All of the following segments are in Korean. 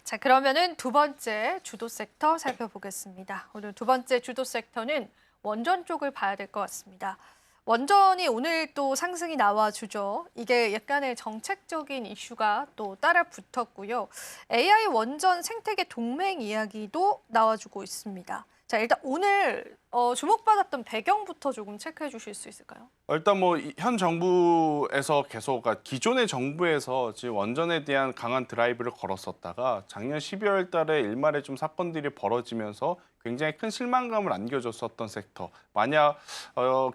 자, 그러면은 두 번째 주도 섹터 살펴보겠습니다. 오늘 두 번째 주도 섹터는 원전 쪽을 봐야 될 것 같습니다. 원전이 오늘 또 상승이 나와주죠. 이게 약간의 정책적인 이슈가 또 따라 붙었고요. AI 원전 생태계 동맹 이야기도 나와주고 있습니다. 자, 일단 오늘 주목받았던 배경부터 조금 체크해 주실 수 있을까요? 일단 뭐 현 정부에서 계속 그러니까 기존의 정부에서 지금 원전에 대한 강한 드라이브를 걸었었다가 작년 12월 달에 일말에 좀 사건들이 벌어지면서 굉장히 큰 실망감을 안겨줬었던 섹터. 만약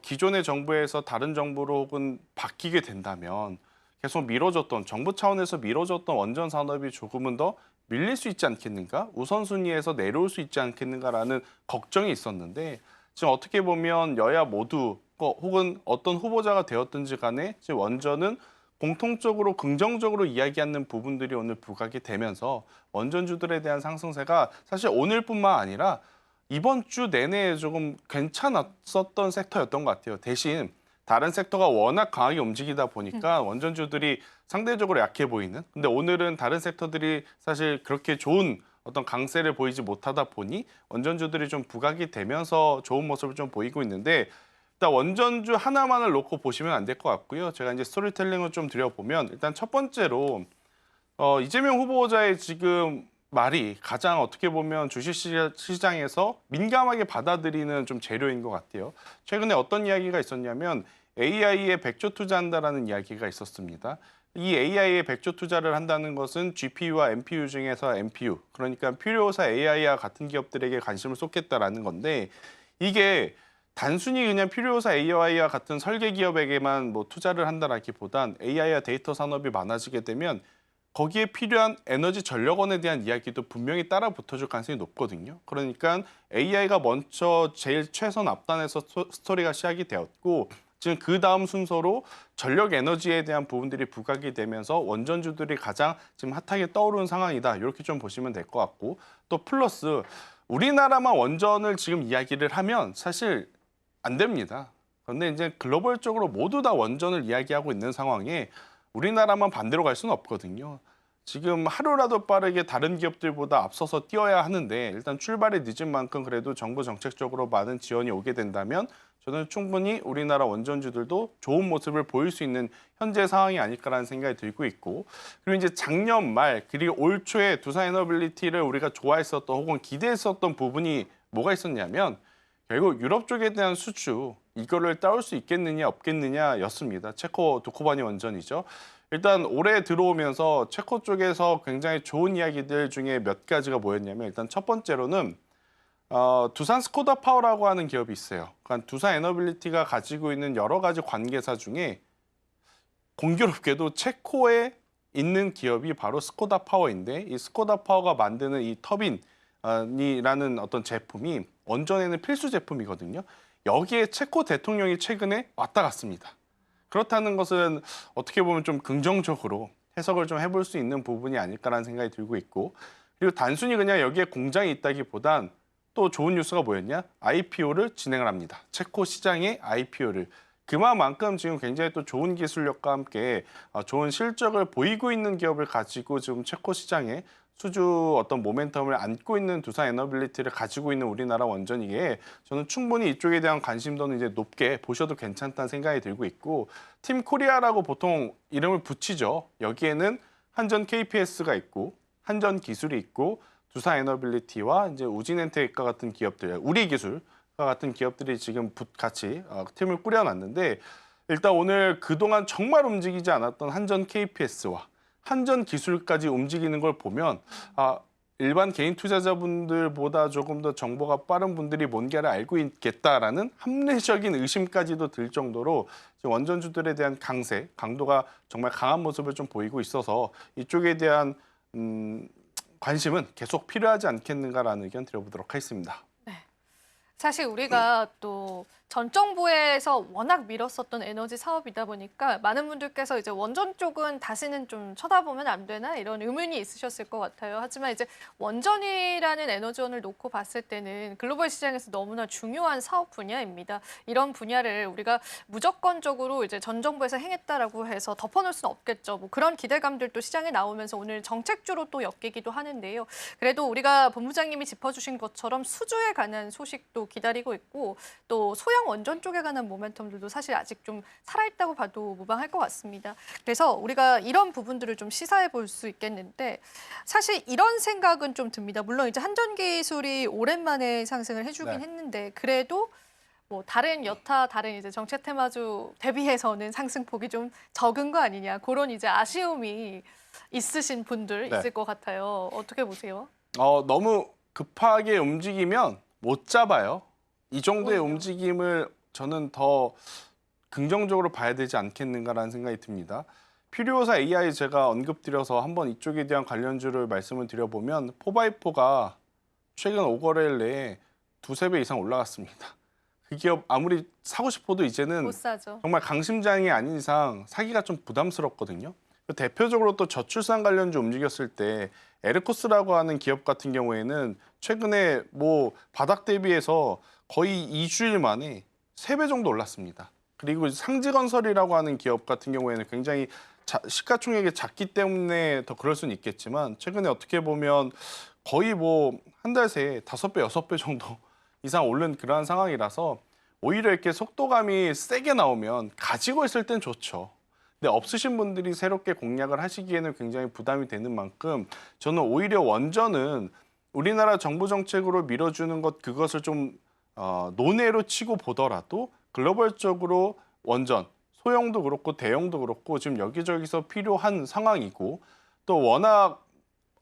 기존의 정부에서 다른 정부로 혹은 바뀌게 된다면 계속 미뤄졌던 정부 차원에서 미뤄졌던 원전 산업이 조금은 더 밀릴 수 있지 않겠는가? 우선순위에서 내려올 수 있지 않겠는가라는 걱정이 있었는데 지금 어떻게 보면 여야 모두 혹은 어떤 후보자가 되었든지 간에 지금 원전은 공통적으로 긍정적으로 이야기하는 부분들이 오늘 부각이 되면서 원전주들에 대한 상승세가 사실 오늘뿐만 아니라 이번 주 내내 조금 괜찮았었던 섹터였던 것 같아요. 대신 다른 섹터가 워낙 강하게 움직이다 보니까 원전주들이 상대적으로 약해 보이는. 근데 오늘은 다른 섹터들이 사실 그렇게 좋은 어떤 강세를 보이지 못하다 보니 원전주들이 좀 부각이 되면서 좋은 모습을 좀 보이고 있는데 일단 원전주 하나만을 놓고 보시면 안 될 것 같고요. 제가 이제 스토리텔링을 좀 드려보면 일단 첫 번째로 이재명 후보자의 지금 말이 가장 어떻게 보면 주식시장에서 민감하게 받아들이는 좀 재료인 것 같아요. 최근에 어떤 이야기가 있었냐면 AI에 100조 투자한다라는 이야기가 있었습니다. 이 AI에 100조 투자를 한다는 것은 GPU와 NPU 중에서 NPU, 그러니까 필요사 AI와 같은 기업들에게 관심을 쏟겠다라는 건데 이게 단순히 그냥 필요사 AI와 같은 설계 기업에게만 뭐 투자를 한다라기보단 AI와 데이터 산업이 많아지게 되면 거기에 필요한 에너지 전력원에 대한 이야기도 분명히 따라 붙어줄 가능성이 높거든요. 그러니까 AI가 먼저 제일 최선 앞단에서 스토리가 시작이 되었고 지금 그 다음 순서로 전력 에너지에 대한 부분들이 부각이 되면서 원전주들이 가장 지금 핫하게 떠오르는 상황이다. 이렇게 좀 보시면 될 것 같고 또 플러스 우리나라만 원전을 지금 이야기를 하면 사실 안 됩니다. 그런데 이제 글로벌적으로 모두 다 원전을 이야기하고 있는 상황에 우리나라만 반대로 갈 수는 없거든요. 지금 하루라도 빠르게 다른 기업들보다 앞서서 뛰어야 하는데 일단 출발이 늦은 만큼 그래도 정부 정책적으로 많은 지원이 오게 된다면 저는 충분히 우리나라 원전주들도 좋은 모습을 보일 수 있는 현재 상황이 아닐까라는 생각이 들고 있고 그리고 이제 작년 말 그리고 올 초에 두산에너빌리티를 우리가 좋아했었던 혹은 기대했었던 부분이 뭐가 있었냐면 결국 유럽 쪽에 대한 수주 이거를 따올 수 있겠느냐 없겠느냐였습니다. 체코 두코바니 원전이죠. 일단 올해 들어오면서 체코 쪽에서 굉장히 좋은 이야기들 중에 몇 가지가 뭐였냐면 일단 첫 번째로는 두산 스코다 파워라고 하는 기업이 있어요. 그러니까 두산 에너빌리티가 가지고 있는 여러 가지 관계사 중에 공교롭게도 체코에 있는 기업이 바로 스코다 파워인데 이 스코다 파워가 만드는 이 터빈이라는 어떤 제품이 원전에는 필수 제품이거든요. 여기에 체코 대통령이 최근에 왔다 갔습니다. 그렇다는 것은 어떻게 보면 좀 긍정적으로 해석을 좀 해볼 수 있는 부분이 아닐까라는 생각이 들고 있고 그리고 단순히 그냥 여기에 공장이 있다기보단 또 좋은 뉴스가 뭐였냐? IPO를 진행을 합니다. 체코 시장의 IPO를. 그만큼 지금 굉장히 또 좋은 기술력과 함께 좋은 실적을 보이고 있는 기업을 가지고 지금 체코 시장에 수주 어떤 모멘텀을 안고 있는 두산 에너빌리티를 가지고 있는 우리나라 원전이기에 저는 충분히 이쪽에 대한 관심도는 이제 높게 보셔도 괜찮다는 생각이 들고 있고 팀 코리아라고 보통 이름을 붙이죠. 여기에는 한전 KPS가 있고 한전 기술이 있고 두산 에너빌리티와 이제 우진엔텍과 같은 기업들, 우리기술과 같은 기업들이 지금 같이 팀을 꾸려놨는데 일단 오늘 그동안 정말 움직이지 않았던 한전 KPS와 한전 기술까지 움직이는 걸 보면 일반 개인 투자자분들보다 조금 더 정보가 빠른 분들이 뭔가를 알고 있겠다라는 합리적인 의심까지도 들 정도로 원전주들에 대한 강도가 정말 강한 모습을 좀 보이고 있어서 이쪽에 대한 관심은 계속 필요하지 않겠는가라는 의견 드려보도록 하겠습니다. 네. 사실 우리가 또 전 정부에서 워낙 밀었었던 에너지 사업이다 보니까 많은 분들께서 이제 원전 쪽은 다시는 좀 쳐다보면 안 되나 이런 의문이 있으셨을 것 같아요. 하지만 이제 원전이라는 에너지원을 놓고 봤을 때는 글로벌 시장에서 너무나 중요한 사업 분야입니다. 이런 분야를 우리가 무조건적으로 이제 전 정부에서 행했다라고 해서 덮어놓을 수는 없겠죠. 뭐 그런 기대감들도 시장에 나오면서 오늘 정책주로 또 엮이기도 하는데요. 그래도 우리가 본부장님이 짚어주신 것처럼 수주에 관한 소식도 기다리고 있고 또 소형 원전 쪽에 관한 모멘텀들도 사실 아직 좀 살아있다고 봐도 무방할 것 같습니다. 그래서 우리가 이런 부분들을 좀 시사해 볼 수 있겠는데 사실 이런 생각은 좀 듭니다. 물론 이제 한전 기술이 오랜만에 상승을 해주긴 네. 했는데 그래도 뭐 다른 이제 정책 테마주 대비해서는 상승폭이 좀 적은 거 아니냐 그런 이제 아쉬움이 있으신 분들 네. 있을 것 같아요. 어떻게 보세요? 너무 급하게 움직이면 못 잡아요. 이 정도의 오히려. 움직임을 저는 더 긍정적으로 봐야 되지 않겠는가라는 생각이 듭니다. 필요사 AI 제가 언급드려서 한번 이쪽에 대한 관련주를 말씀을 드려보면 4x4가 최근 5거래일 내에 두세 배 이상 올라갔습니다. 그 기업 아무리 사고 싶어도 이제는 못 사죠. 정말 강심장이 아닌 이상 사기가 좀 부담스럽거든요. 대표적으로 또 저출산 관련주 움직였을 때 에르코스라고 하는 기업 같은 경우에는 최근에 뭐 바닥 대비해서 거의 2주일 만에 3배 정도 올랐습니다. 그리고 상지건설이라고 하는 기업 같은 경우에는 굉장히 시가총액이 작기 때문에 더 그럴 수는 있겠지만 최근에 어떻게 보면 거의 뭐 한 달 새에 5배, 6배 정도 이상 오른 그러한 상황이라서 오히려 이렇게 속도감이 세게 나오면 가지고 있을 땐 좋죠. 근데 없으신 분들이 새롭게 공략을 하시기에는 굉장히 부담이 되는 만큼 저는 오히려 원전은 우리나라 정부 정책으로 밀어주는 것 그것을 좀 논외로 치고 보더라도 글로벌적으로 원전, 소형도 그렇고 대형도 그렇고 지금 여기저기서 필요한 상황이고 또 워낙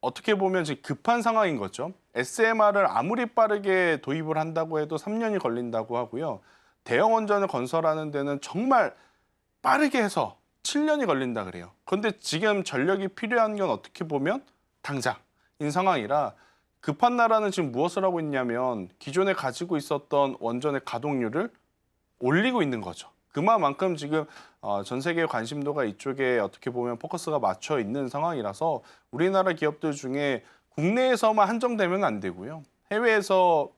어떻게 보면 지금 급한 상황인 거죠. SMR을 아무리 빠르게 도입을 한다고 해도 3년이 걸린다고 하고요. 대형 원전을 건설하는 데는 정말 빠르게 해서 7년이 걸린다 그래요. 그런데 지금 전력이 필요한 건 어떻게 보면 당장인 상황이라 급한 나라는 지금 무엇을 하고 있냐면 기존에 가지고 있었던 원전의 가동률을 올리고 있는 거죠. 그만큼 지금 전 세계의 관심도가 이쪽에 어떻게 보면 포커스가 맞춰 있는 상황이라서 우리나라 기업들 중에 국내에서만 한정되면 안 되고요. 해외에서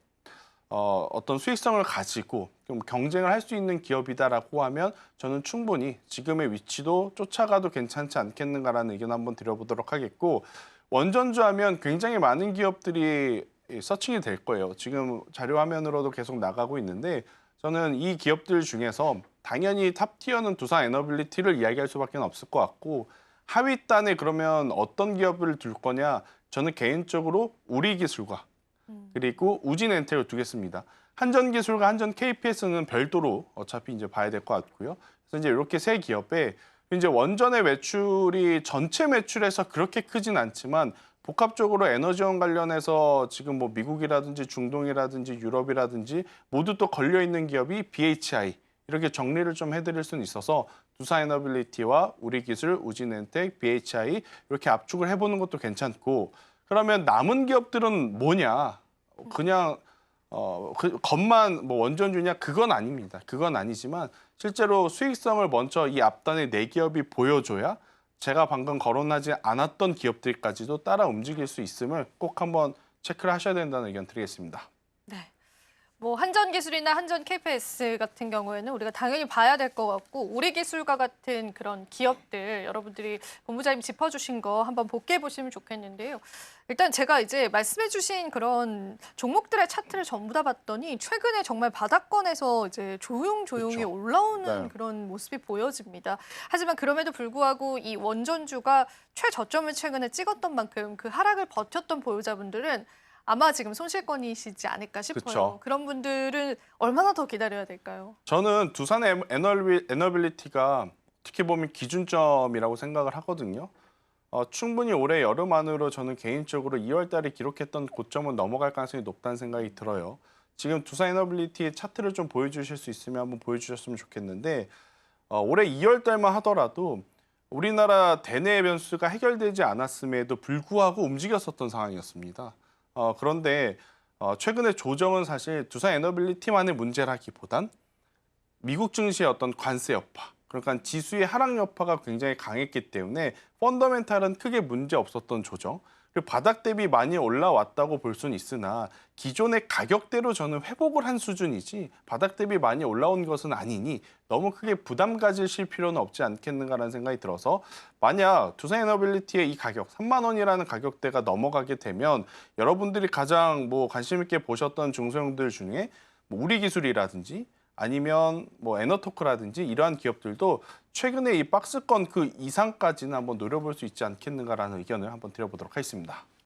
어떤 수익성을 가지고 좀 경쟁을 할 수 있는 기업이다라고 하면 저는 충분히 지금의 위치도 쫓아가도 괜찮지 않겠는가라는 의견 한번 드려보도록 하겠고 원전주 하면 굉장히 많은 기업들이 서칭이 될 거예요. 지금 자료 화면으로도 계속 나가고 있는데 저는 이 기업들 중에서 당연히 탑티어는 두산 에너빌리티를 이야기할 수밖에 없을 것 같고 하위단에 그러면 어떤 기업을 둘 거냐 저는 개인적으로 우리기술과 그리고 우진엔텍을 두겠습니다. 한전기술과 한전 KPS는 별도로 어차피 이제 봐야 될 것 같고요. 그래서 이제 이렇게 세 기업에 이제 원전의 매출이 전체 매출에서 그렇게 크진 않지만 복합적으로 에너지원 관련해서 지금 뭐 미국이라든지 중동이라든지 유럽이라든지 모두 또 걸려 있는 기업이 BHI 이렇게 정리를 좀 해드릴 수는 있어서 두산에너빌리티와 우리기술, 우진엔텍, BHI 이렇게 압축을 해보는 것도 괜찮고 그러면 남은 기업들은 뭐냐? 그냥 겉만 뭐 원전주냐 그건 아닙니다. 그건 아니지만 실제로 수익성을 먼저 이 앞단의 네 기업이 보여줘야 제가 방금 거론하지 않았던 기업들까지도 따라 움직일 수 있음을 꼭 한번 체크를 하셔야 된다는 의견 드리겠습니다. 네. 뭐 한전기술이나 한전 KPS 같은 경우에는 우리가 당연히 봐야 될 것 같고 우리기술과 같은 그런 기업들 여러분들이 본부장님 짚어주신 거 한번 복귀해 보시면 좋겠는데요. 일단 제가 이제 말씀해주신 그런 종목들의 차트를 전부 다 봤더니 최근에 정말 바닥권에서 이제 조용조용히 그렇죠. 올라오는 네. 그런 모습이 보여집니다. 하지만 그럼에도 불구하고 이 원전주가 최저점을 최근에 찍었던 만큼 그 하락을 버텼던 보유자분들은 아마 지금 손실권이시지 않을까 싶어요. 그쵸. 그런 분들은 얼마나 더 기다려야 될까요? 저는 두산 에너빌리티가 어떻게 보면 기준점이라고 생각을 하거든요. 충분히 올해 여름 안으로 저는 개인적으로 2월 달에 기록했던 고점은 넘어갈 가능성이 높다는 생각이 들어요. 지금 두산 에너빌리티의 차트를 좀 보여주실 수 있으면 한번 보여주셨으면 좋겠는데 올해 2월 달만 하더라도 우리나라 대내 변수가 해결되지 않았음에도 불구하고 움직였었던 상황이었습니다. 그런데 최근에 조정은 사실 두산 에너빌리티만의 문제라기보단 미국 증시의 어떤 관세 여파, 그러니까 지수의 하락 여파가 굉장히 강했기 때문에 펀더멘탈은 크게 문제 없었던 조정. 그리고 바닥 대비 많이 올라왔다고 볼 수는 있으나 기존의 가격대로 저는 회복을 한 수준이지 바닥 대비 많이 올라온 것은 아니니 너무 크게 부담 가지실 필요는 없지 않겠는가라는 생각이 들어서 만약 두산 에너빌리티의 이 가격 3만 원이라는 가격대가 넘어가게 되면 여러분들이 가장 관심 있게 보셨던 중소형들 중에 우리기술이라든지 아니면 에너토크라든지 이러한 기업들도 최근에 이 박스권 그 이상까지는 한번 노려볼 수 있지 않겠는가라는 의견을 한번 드려보도록 하겠습니다.